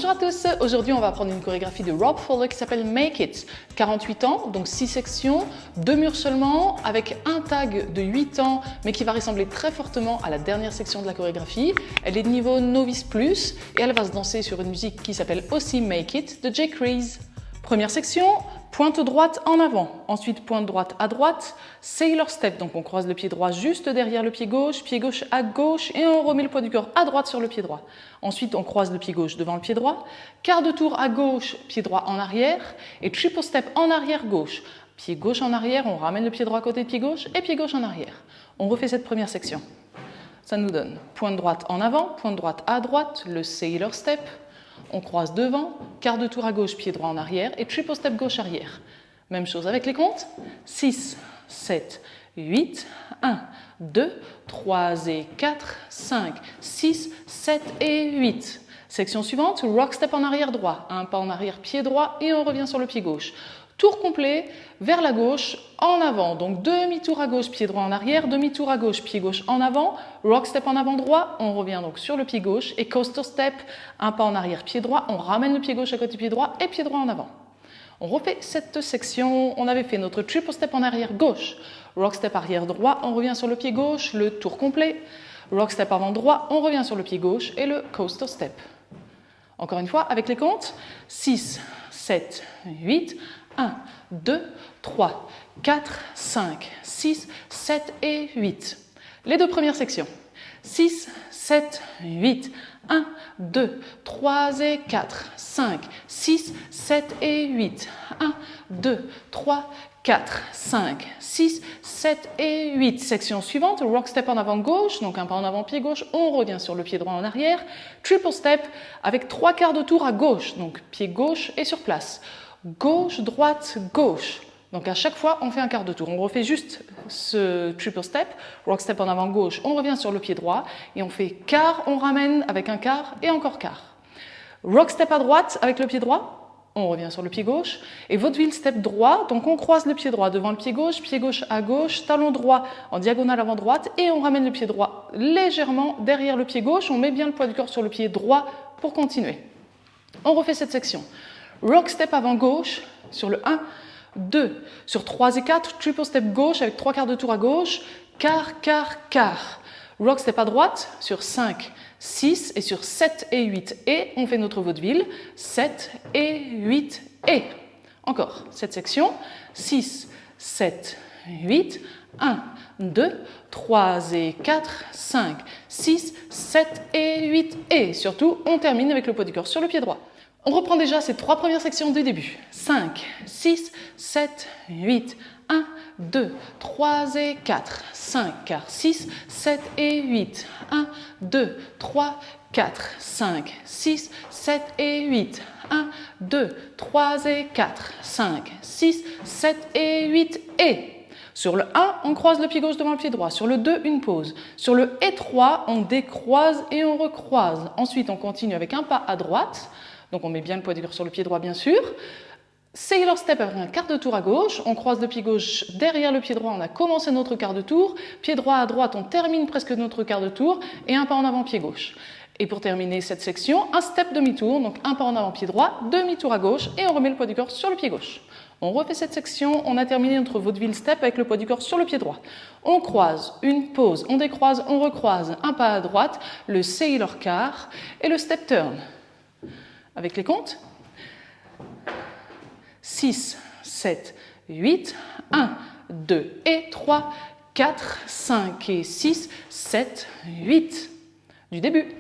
Bonjour à tous, aujourd'hui on va apprendre une chorégraphie de Rob Fuller qui s'appelle Make It. 48 ans, donc 6 sections, 2 murs seulement, avec un tag de 8 ans, mais qui va ressembler très fortement à la dernière section de la chorégraphie. Elle est de niveau Novice Plus et elle va se danser sur une musique qui s'appelle aussi Make It de Jake Reese. Première section, pointe droite en avant, ensuite pointe droite à droite, Sailor Step, donc on croise le pied droit juste derrière le pied gauche à gauche et on remet le poids du corps à droite sur le pied droit. Ensuite on croise le pied gauche devant le pied droit, quart de tour à gauche, pied droit en arrière et triple step en arrière gauche. Pied gauche en arrière, on ramène le pied droit à côté de pied gauche et pied gauche en arrière. On refait cette première section. Ça nous donne pointe droite en avant, pointe droite à droite, le Sailor Step. On croise devant, quart de tour à gauche, pied droit en arrière et triple step gauche arrière. Même chose avec les comptes. 6, 7, 8, 1, 2, 3 et 4, 5, 6, 7 et 8. Section suivante, rock step en arrière droit, un pas en arrière, pied droit et on revient sur le pied gauche. Tour complet vers la gauche, en avant. Donc demi-tour à gauche, pied droit en arrière, demi-tour à gauche, pied gauche en avant, rock step en avant droit, on revient donc sur le pied gauche et coaster step, un pas en arrière, pied droit, on ramène le pied gauche à côté du pied droit et pied droit en avant. On refait cette section, on avait fait notre triple step en arrière gauche, rock step arrière droit, on revient sur le pied gauche, le tour complet, rock step avant droit, on revient sur le pied gauche et le coaster step. Encore une fois, avec les comptes, 6, 7, 8, 1, 2, 3, 4, 5, 6, 7 et 8. Les deux premières sections. 6, 7, 8, 1, 2, 3 et 4, 5, 6, 7 et 8. 1, 2, 3, 4, 5, 6, 7 et 8. Section suivante, rock step en avant gauche, donc un pas en avant pied gauche, on revient sur le pied droit en arrière. Triple step avec 3 quarts de tour à gauche, donc pied gauche et sur place. Gauche, droite, gauche. Donc à chaque fois, on fait un quart de tour. On refait juste ce triple step, rock step en avant gauche, on revient sur le pied droit et on fait quart, on ramène avec un quart et encore quart. Rock step à droite avec le pied droit, on revient sur le pied gauche et vaudeville step droit, donc on croise le pied droit devant le pied gauche à gauche, talon droit en diagonale avant droite et on ramène le pied droit légèrement derrière le pied gauche, on met bien le poids du corps sur le pied droit pour continuer. On refait cette section. Rock step avant gauche sur le 1, 2, sur 3 et 4, triple step gauche avec 3 quarts de tour à gauche, quart, quart, quart. Rock step à droite sur 5, 6 et sur 7 et 8 et on fait notre vaudeville, 7 et 8 et. Encore, cette section, 6, 7, 8, 1, 2, 3 et 4, 5, 6, 7 et 8 et. Surtout, on termine avec le poids du corps sur le pied droit. On reprend déjà ces 3 premières sections du début. 5, 6, 7, 8, 1, 2, 3 et 4, 5, quart, 6, 7 et 8, 1, 2, 3, 4, 5, 6, 7 et 8, 1, 2, 3 et 4, 5, 6, 7 et 8 et. Sur le 1, on croise le pied gauche devant le pied droit. Sur le 2, une pause. Sur le et 3, on décroise et on recroise. Ensuite, on continue avec un pas à droite. Donc on met bien le poids du corps sur le pied droit bien sûr. Sailor step avec un quart de tour à gauche, on croise le pied gauche derrière le pied droit, on a commencé notre quart de tour, pied droit à droite, on termine presque notre quart de tour et un pas en avant pied gauche. Et pour terminer cette section, un step demi-tour, donc un pas en avant pied droit, demi-tour à gauche et on remet le poids du corps sur le pied gauche. On refait cette section, on a terminé notre vaudeville step avec le poids du corps sur le pied droit. On croise, une pause, on décroise, on recroise, un pas à droite, le Sailor quart et le step turn. Avec les comptes, 6, 7, 8, 1, 2 et 3, 4, 5 et 6, 7, 8. Du début.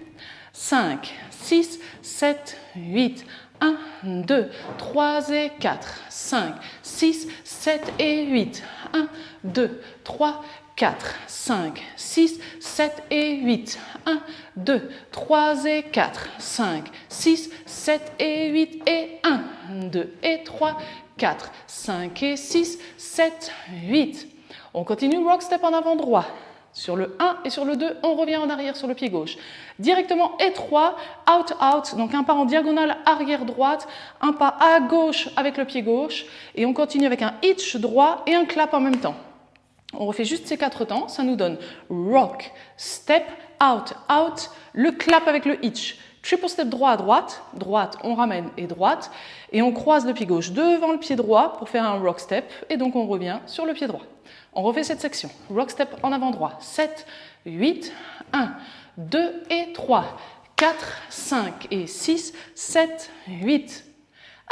5, 6, 7, 8, 1, 2, 3 et 4, 5, 6, 7 et 8, 1, 2, 3, 4, 5, 6, 7 et 8, 1, 2, 3 et 4, 5, 6, 7 et 8 et 1, 2 et 3, 4, 5 et 6, 7, 8. On continue rock step en avant droit. Sur le 1 et sur le 2, on revient en arrière sur le pied gauche. Directement étroit, out, out, donc un pas en diagonale arrière droite, un pas à gauche avec le pied gauche et on continue avec un hitch droit et un clap en même temps. On refait juste ces 4 temps, ça nous donne rock, step, out, out, le clap avec le hitch, Triple step droit à droite, droite, on ramène et droite, et on croise le pied gauche devant le pied droit pour faire un rock step, et donc on revient sur le pied droit. On refait cette section. Rock step en avant droit. 7, 8, 1, 2 et 3, 4, 5 et 6, 7, 8.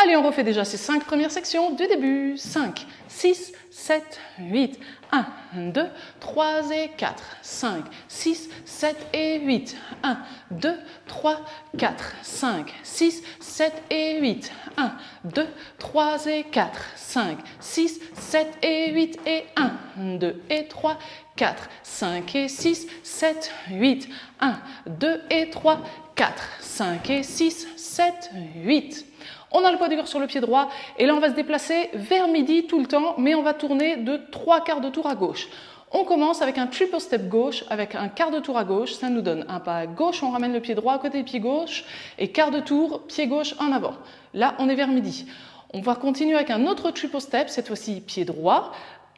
Allez, on refait déjà ces 5 premières sections du début. 5, 6, 7, 8, 1, 2, 3 et 4, 5, 6, 7 et 8, 1, 2, 3, 4, 5, 6, 7 et 8, 1, 2, 3 et 4, 5, 6, 7 et 8 et 1, 2 et 3, 4, 5 et 6, 7, 8, 1, 2 et 3, 4, 5 et 6, 7, 8. On a le poids du corps sur le pied droit et là on va se déplacer vers midi tout le temps, mais on va tourner de 3/4 de tour à gauche. On commence avec un triple step gauche avec un quart de tour à gauche, ça nous donne un pas à gauche, on ramène le pied droit à côté du pied gauche et quart de tour, pied gauche en avant. Là on est vers midi. On va continuer avec un autre triple step, cette fois-ci pied droit,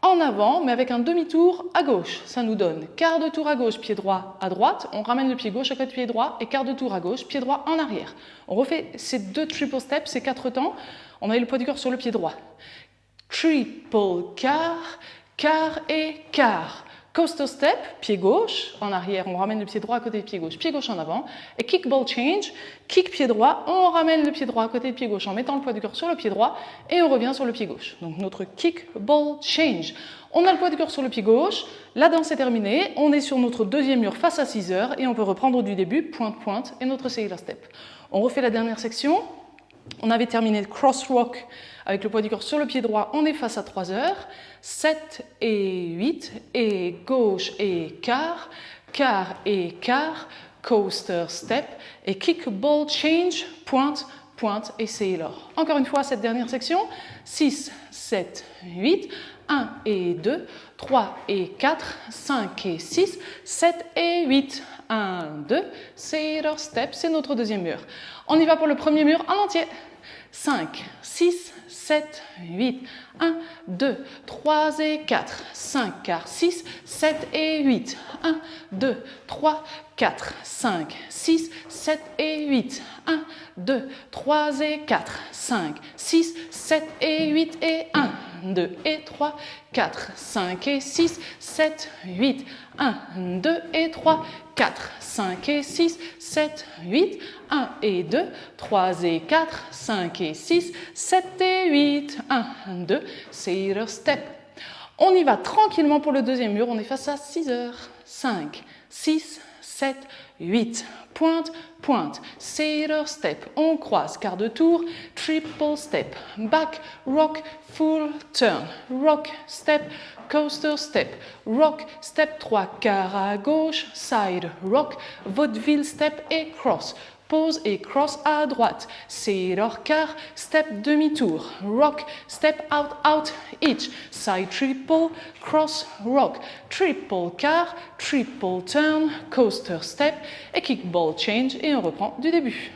en avant, mais avec un demi-tour à gauche. Ça nous donne quart de tour à gauche, pied droit à droite. On ramène le pied gauche à côté du pied droit et quart de tour à gauche, pied droit en arrière. On refait ces 2 triple steps, ces 4 temps. On a eu le poids du corps sur le pied droit. Triple quart, quart et quart. Coaster step, pied gauche en arrière, on ramène le pied droit à côté du pied gauche en avant. Et kick ball change, kick pied droit, on ramène le pied droit à côté du pied gauche en mettant le poids du corps sur le pied droit et on revient sur le pied gauche. Donc notre kick ball change. On a le poids du corps sur le pied gauche, la danse est terminée, on est sur notre deuxième mur face à 6 heures et on peut reprendre du début, pointe-pointe et notre sailor step. On refait la dernière section. On avait terminé le cross rock avec le poids du corps sur le pied droit, on est face à 3 heures, 7 et 8, et gauche et quart, quart et quart, coaster step, et kick ball change, pointe, pointe et sailor. Encore une fois, cette dernière section, 6, 7, 8, 1 et 2, 3 et 4, 5 et 6, 7 et 8, 1, 2, sailor step, c'est notre deuxième mur. On y va pour le premier mur en entier. 5, 6, 7, 8, 1, 2, 3 et 4, 5, quart, 6, 7 et 8, 1, 2, 3, 4, 5, 6, 7 et 8, 1, 2, 3 et 4, 5, 6, 7 et 8 et 1, 2 et 3, 4, 5 et 6, 7, 8, 1, 2 et 3, 4, 5 et 6, 7, 8, 1 et 2, 3 et 4, 5 et 6, 7 et 8, 1, 2, sailor step. On y va tranquillement pour le deuxième mur, on est face à 6 heures. 5, 6, 7, 8, pointe, pointe, sailor step, on croise, quart de tour, triple step, back, rock, full turn, rock, step, coaster step, rock, step 3 quarts à gauche, side, rock, vaudeville step et cross, pause et cross à droite, sailor quart, step demi-tour, rock, step out, out, hitch, side triple, cross, rock, triple quart, triple turn, coaster step et kick ball change et on reprend du début.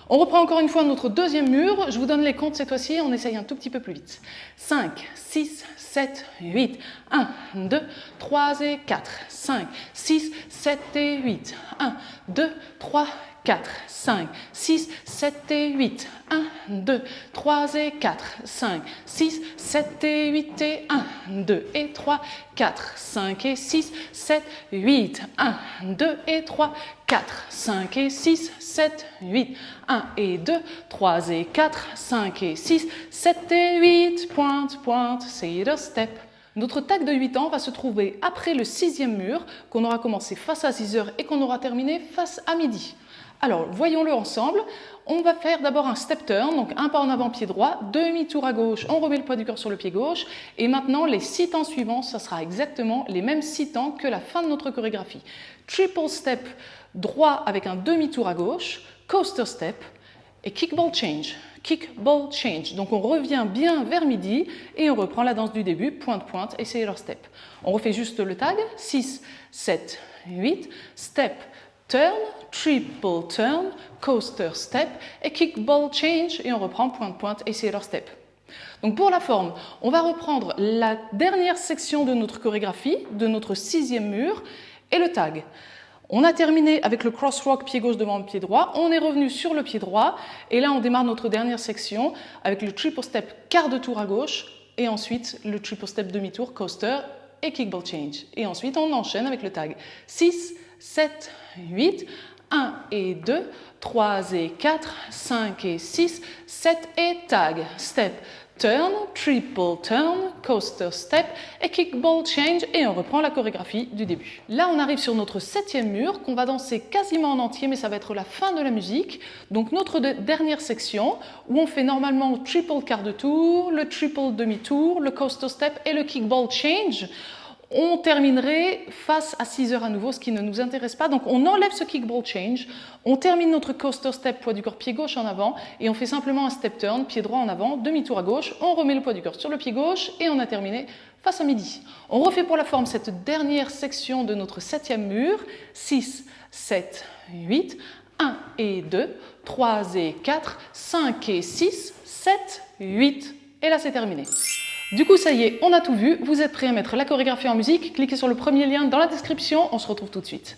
On reprend encore une fois notre deuxième mur, je vous donne les comptes cette fois-ci, on essaye un tout petit peu plus vite. 5, 6, 7, 8, 1, 2, 3 et 4, 5, 6, 7 et 8, 1, 2, 3, 4, 5, 6, 7 et 8, 1, 2, 3 et 4, 5, 6, 7 et 8 et 1, 2 et 3, 4, 5 et 6, 7, 8, 1, 2 et 3, 4, 5 et 6, 7, 8, 1 et 2, 3 et 4, 5 et 6, 7 et 8, pointe, pointe, sailor step. Notre tag de 8 ans va se trouver après le 6e mur qu'on aura commencé face à 6 heures et qu'on aura terminé face à midi. Alors, voyons-le ensemble. On va faire d'abord un step turn, donc un pas en avant pied droit, demi-tour à gauche, on remet le poids du corps sur le pied gauche. Et maintenant, les 6 temps suivants, ça sera exactement les mêmes 6 temps que la fin de notre chorégraphie. Triple step droit avec un demi-tour à gauche, coaster step et kick ball change. Kick ball change. Donc on revient bien vers midi et on reprend la danse du début, pointe, pointe et sailor step. On refait juste le tag, 6, 7, 8, step, turn, triple turn, coaster step et kick ball change et on reprend pointe pointe et sailor step. Donc pour la forme, on va reprendre la dernière section de notre chorégraphie, de notre 6e mur et le tag. On a terminé avec le cross rock pied gauche devant le pied droit, on est revenu sur le pied droit et là on démarre notre dernière section avec le triple step quart de tour à gauche et ensuite le triple step demi-tour coaster et kickball change. Et ensuite on enchaîne avec le tag 6, 7, 8, 1 et 2, 3 et 4, 5 et 6, 7 et tag, step, turn, triple turn, coaster step et kickball change et on reprend la chorégraphie du début. Là on arrive sur notre 7e mur qu'on va danser quasiment en entier mais ça va être la fin de la musique. Donc notre dernière section où on fait normalement triple quart de tour, le triple demi-tour, le coaster step et le kickball change. On terminerait face à 6 heures à nouveau, ce qui ne nous intéresse pas. Donc on enlève ce kickball change, on termine notre coaster step, poids du corps, pied gauche en avant, et on fait simplement un step turn, pied droit en avant, demi-tour à gauche, on remet le poids du corps sur le pied gauche, et on a terminé face à midi. On refait pour la forme cette dernière section de notre 7e mur, 6, 7, 8, 1 et 2, 3 et 4, 5 et 6, 7, 8, et là c'est terminé. Du coup, ça y est, on a tout vu. Vous êtes prêts à mettre la chorégraphie en musique? Cliquez sur le premier lien dans la description. On se retrouve tout de suite.